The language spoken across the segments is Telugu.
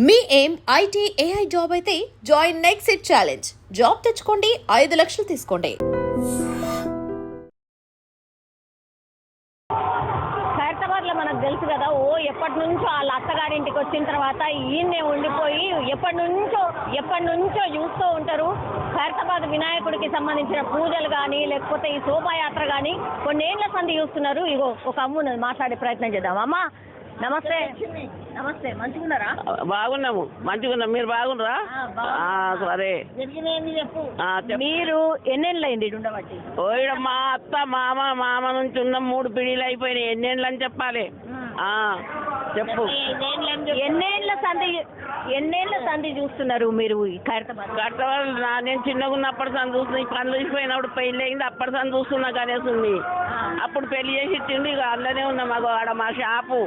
మీ ఏం ఐటీ ఏఐ జాబ్ అయితే join next it challenge. Job తెచ్చుకోండి, 5 లక్షలు తీసుకోండి. ఖైరతాబాద్లో మనకు తెలుసు కదా, ఎప్పటి నుంచో వాళ్ళ అత్తగారింటికి వచ్చిన తర్వాత ఈయన్నే ఉండిపోయి ఎప్పటి నుంచో చూస్తూ ఉంటారు. ఖైరతాబాద్ వినాయకుడికి సంబంధించిన పూజలు కానీ లేకపోతే ఈ శోభాయాత్ర కానీ కొన్నేళ్ల సంది చూస్తున్నారు. ఇగో ఒక అమ్మ ఉన్నది, మాట్లాడే ప్రయత్నం చేద్దాం. అమ్మ నమస్తే. నమస్తే, మంచిగున్నారా? బాగున్నాము, మంచిగున్నాం. మీరు బాగున్నారా? సరే. మీరు ఎన్నేళ్ళు అయింది ఉండబట్టి? ఓయడ మా అత్త మామ నుంచి ఉన్న 3 పీడీలు అయిపోయినాయి. ఎన్నేళ్ళు అని చెప్పాలి? చెప్పు. ఎన్నేళ్ల సంధి చూస్తున్నారు మీరు ఖైరతాబాద్? నేను చిన్నగా ఉన్నప్పటి సంది చూస్తున్నా. ఈ పనులు అయిపోయినప్పుడు పెళ్లి అయింది, అప్పటి సంది చూస్తున్నా. గణేష్ ఉంది, అప్పుడు పెళ్లి చేసి ఇచ్చిండు. ఇక అందులోనే ఉన్నా. మాకు ఆడ మా షాపు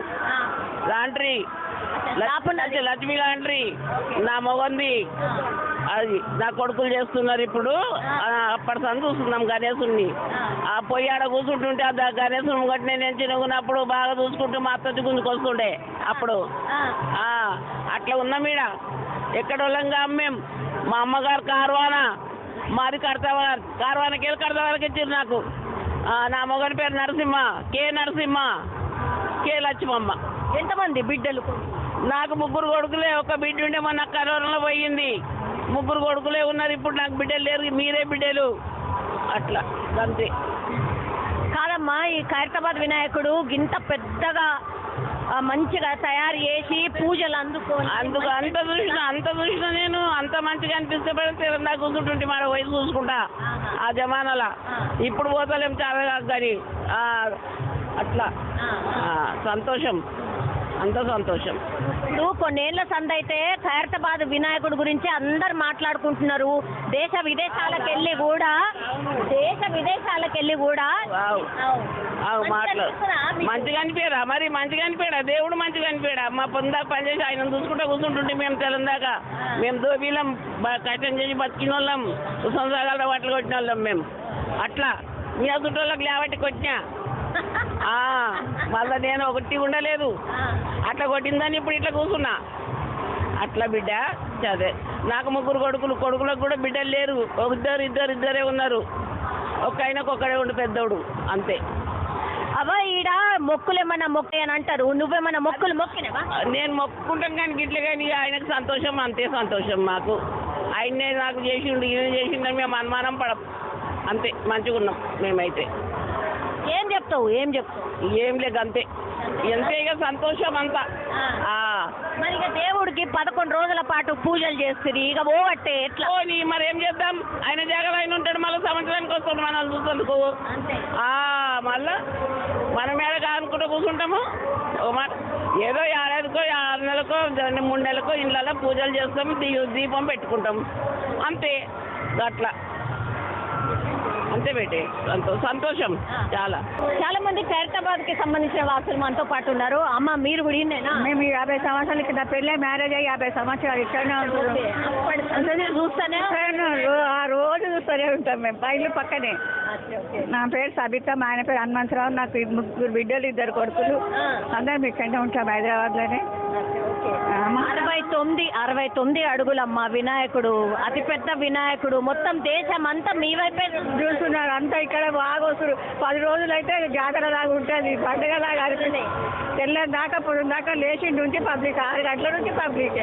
లాండ్రీ, లక్ష్మీ లాండ్రీ నా మొగంది. అది నా కొడుకులు చేస్తున్నారు ఇప్పుడు. అప్పటి సంది చూస్తున్నాం గణేశుని. ఆ పొయ్యి ఆడ కూర్చుంటుంటే ఆ గణేశుని గట్టి నేను చిన్నగున్నప్పుడు బాగా చూసుకుంటూ మా అత్త గుంజుకొస్తుండే. అప్పుడు అట్లా ఉన్నాం. ఈడ ఎక్కడ వాళ్ళంగా మేము. మా అమ్మగారు కార్వానా, మాది కార్వానకి వెళ్ళి కడతావానికి ఇచ్చారు నాకు. నా మొగని పేరు నరసింహ, నరసింహ, లక్ష్మమ్మ. ఎంతమంది బిడ్డలు? నాకు 3 కొడుకులే. ఒక బిడ్డ ఉండే మొన్న కరోనాలో పోయింది. 3 కొడుకులే ఉన్నారు. ఇప్పుడు నాకు బిడ్డలు లేరు, మీరే బిడ్డలు. అట్లా అంతే. కాదమ్మా, ఈ ఖైరతాబాద్ వినాయకుడు గింత పెద్దగా మంచిగా తయారు చేసి పూజలు అంత చూసిన నేను. అంత మంచిగా అనిపిస్తే పడితే కూర్చుంటుంటే మన వయసు చూసుకుంటా ఆ జమానాల. ఇప్పుడు పోతలేం చాలా కానీ. అట్లా సంతోషం, అంత సంతోషం. ఇప్పుడు కొన్నేళ్ల సంది అయితే ఖైరతాబాద్ వినాయకుడు గురించి అందరు మాట్లాడుకుంటున్నారు. దేశ విదేశాలకు వెళ్ళి కూడా మంచిగా అనిపించరా? మరి మంచిగా అనిపించడా? దేవుడు మంచిగా అనిపించడా? మా పొందాక పనిచేసి ఆయన చూసుకుంటా కూర్చుంటుంటే మేము తెలందాక మేము దోబీలం కష్టం చేసి బతికిన వాళ్ళం, సంవత్సరాల బట్టలు కొట్టిన వాళ్ళం మేము. అట్లా మీ అదుటోళ్ళకి లేవట్టి కొట్టినా. మళ్ళా నేను ఒకటి ఉండలేదు. అట్లా కొట్టిందని ఇప్పుడు ఇట్లా కూర్చున్నా. అట్లా బిడ్డ చదే. నాకు 3 కొడుకులకు కూడా బిడ్డలు లేరు. ఇద్దరే ఉన్నారు. ఒక ఆయనకు ఒక్కడే ఉండు పెద్దోడు, అంతే. అవా ఈడ మొక్కులు ఏమన్నా మొక్కి అని అంటారు. నువ్వేమన్నా మొక్కులు మొక్కినవా? నేను మొక్కుకుంటాను కానీ గిట్ల కానీ ఆయనకు సంతోషం, అంతే సంతోషం మాకు. ఆయన్నే నాకు చేసిండు, ఈయన చేసిండని మేము అనుమానం పడం. అంతే, మంచిగా ఉన్నాం మేమైతే. ఏం చెప్తావు? ఏం లేదు, అంతే. ఎంతే ఇక సంతోషం అంతా. మరి ఇక దేవుడికి 11 రోజుల పాటు పూజలు చేస్తుంది. ఇక పోగట్టే ఎట్లా? మరి ఏం చేద్దాం? ఆయన జాగ్రత్త ఆయన ఉంటాడు. మళ్ళీ సంవత్సరానికి వస్తాడు మనం చూసేందుకు. మళ్ళా మనం ఏడ కానుకుంటూ కూర్చుంటాము. ఏదో 6 నెలలకో 3 నెలలకో ఇళ్ళలో పూజలు చేస్తాము, దీపం పెట్టుకుంటాం, అంతే. అట్లా అంతే బేటే. సంతోషం చాలా మంది ఖైరతాబాద్ కి సంబంధించిన వాసులు మనతో పాటు ఉన్నారు. అమ్మ మీరు కూడా ఇన్నేనా? మేము 50 సంవత్సరాల కింద పెళ్ళి మ్యారేజ్ అయ్యి 50 సంవత్సరాలు ఇక్కడనే చూస్తానే ఆ రోజు చూస్తూనే ఉంటాం మేము. పైలు పక్కనే. నా పేరు సబిత, మా ఆయన పేరు హనుమంతరావు. నాకు 3 బిడ్డలు, 2 కొడుకులు. అందరం ఇక్కడనే ఉంటాం హైదరాబాద్ లోనే. 69 అడుగులమ్మ వినాయకుడు, అతిపెద్ద వినాయకుడు. మొత్తం దేశం అంతా మీ వైపే చూస్తున్నారు. అంతా ఇక్కడ బాగా వస్తారు. 10 రోజులు అయితే జాతర లాగా ఉంటుంది, పండుగ లాగా అడుగుతుంది. తెల్లని దాకా పొద్దున దాకా లేచి నుంచి పబ్లిక్, 6 గంటల నుంచి పబ్లిక్.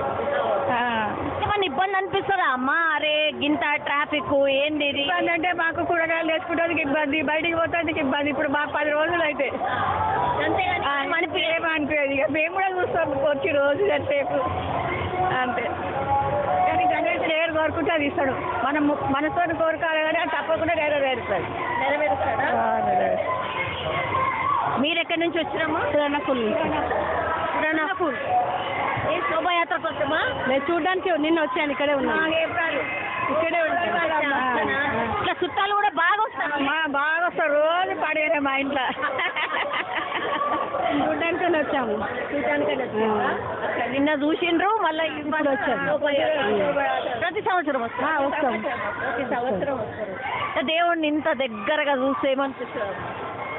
ఏమన్నా ఇబ్బంది అనిపిస్తుందా అమ్మా? అరే గింత ట్రాఫిక్ ఏంది ఇది? ఇబ్బంది అంటే మాకు కూరగాయలు వేసుకోవడానికి ఇబ్బంది, బయటికి పోతానికి ఇబ్బంది. ఇప్పుడు మాకు 10 రోజులు అయితే ఏమనిపించదు. ఇక మేము కూడా చూస్తాం వచ్చి రోజు సేపు, అంతే. కానీ గణేష్ ఏడు కోరుకుంటే అది ఇస్తాడు. మనం మనతో కోరుకోవాలి కానీ అది తప్పకుండా నెరవేరుస్తాడు. మీరు ఎక్కడి నుంచి వచ్చినామా? పురాణపూల్. ఏ శోభాయాత్ర కోసమా? నేను చూడడానికి నిన్న వచ్చాను. ఇక్కడే ఉన్నాను. ఇక్కడే ఉంటాను. ఇట్లా చుట్టాలు కూడా బాగా వస్తారు. రోజు పడేరే మా ఇంట్లో. చూడడానికని వచ్చాము. నిన్న చూసిండ్రు, మళ్ళీ ఇప్పుడు వచ్చాము. ప్రతి సంవత్సరం వస్తాం. ప్రతి సంవత్సరం వస్తారు. దేవుడిని ఇంత దగ్గరగా చూస్తే ఏమనిపిస్తుంది?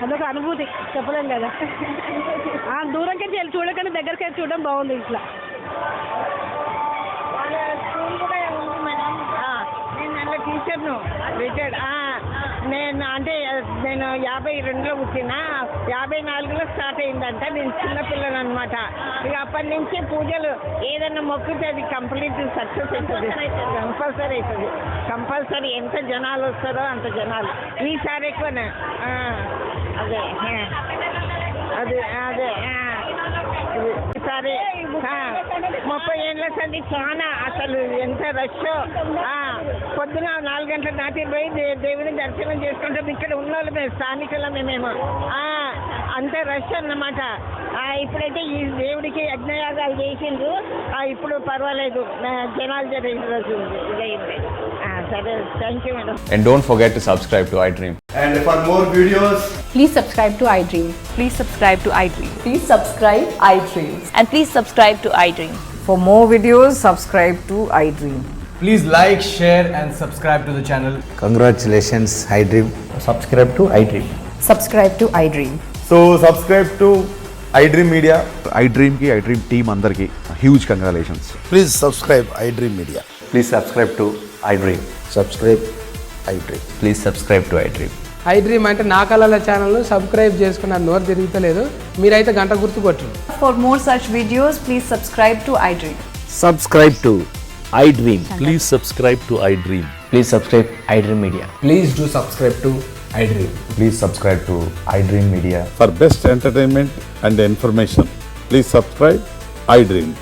అదొక అనుభూతి, చెప్పలేం కదా. దూరంకి వెళ్ళి చూడకండి, దగ్గరికి వెళ్ళి చూడడం బాగుంది ఇట్లా. రిటైర్డ్. నేను అంటే నేను 52లో పుట్టిన, 54లో స్టార్ట్ అయిందంట. నేను చిన్నపిల్లని అనమాట. ఇక అప్పటి నుంచి పూజలు ఏదైనా మొక్కితే అది కంప్లీట్ సక్సెస్ అవుతుంది. కంపల్సరీ అవుతుంది. కంపల్సరీ ఎంత జనాలు వస్తారో అంత జనాలు. ఈసారి ఎక్కువనే. అదే అదే అదే ఈసారి 30 ఏళ్ళ సంది చాలా అసలు ఎంత రష్. పొద్దున 4 గంటల దాటి పోయి దేవుని దర్శనం చేసుకుంటాం. ఇక్కడ ఉన్న వాళ్ళు మేము స్థానికులమే మేము. అంత రష్ అన్నమాట. ఇప్పుడైతే ఈ దేవుడికి యజ్ఞయాగాలు చేసిండ్రు. ఇప్పుడు పర్వాలేదు, జనాలు జరిగిన రోజు ఇదైంది. సరే, thank you madam. And don't forget to subscribe to iDream. And for more videos, Please subscribe to iDream. Please subscribe to iDream. Please subscribe iDream. And please subscribe to iDream. For more videos, subscribe to iDream. please like, share and subscribe to the channel. Congratulations, iDream. Subscribe to iDream. Subscribe to iDream. So subscribe to iDream Media. iDream ki iDream team andarki huge congratulations. Please subscribe iDream Media. Please subscribe to iDream. Subscribe iDream. Please subscribe to iDream. iDream అంటే నా కళల ఛానల్ను సబ్స్క్రైబ్ చేసుకున్న నోరు తిరుగుతలేదు. మీరైతే గంట గుర్తు కొట్టండి. For more such videos, please subscribe to iDream. Subscribe to iDream. Please subscribe to iDream. Please subscribe iDream Media. Please do subscribe to iDream. Please subscribe to iDream Media. For best entertainment and information, please subscribe iDream.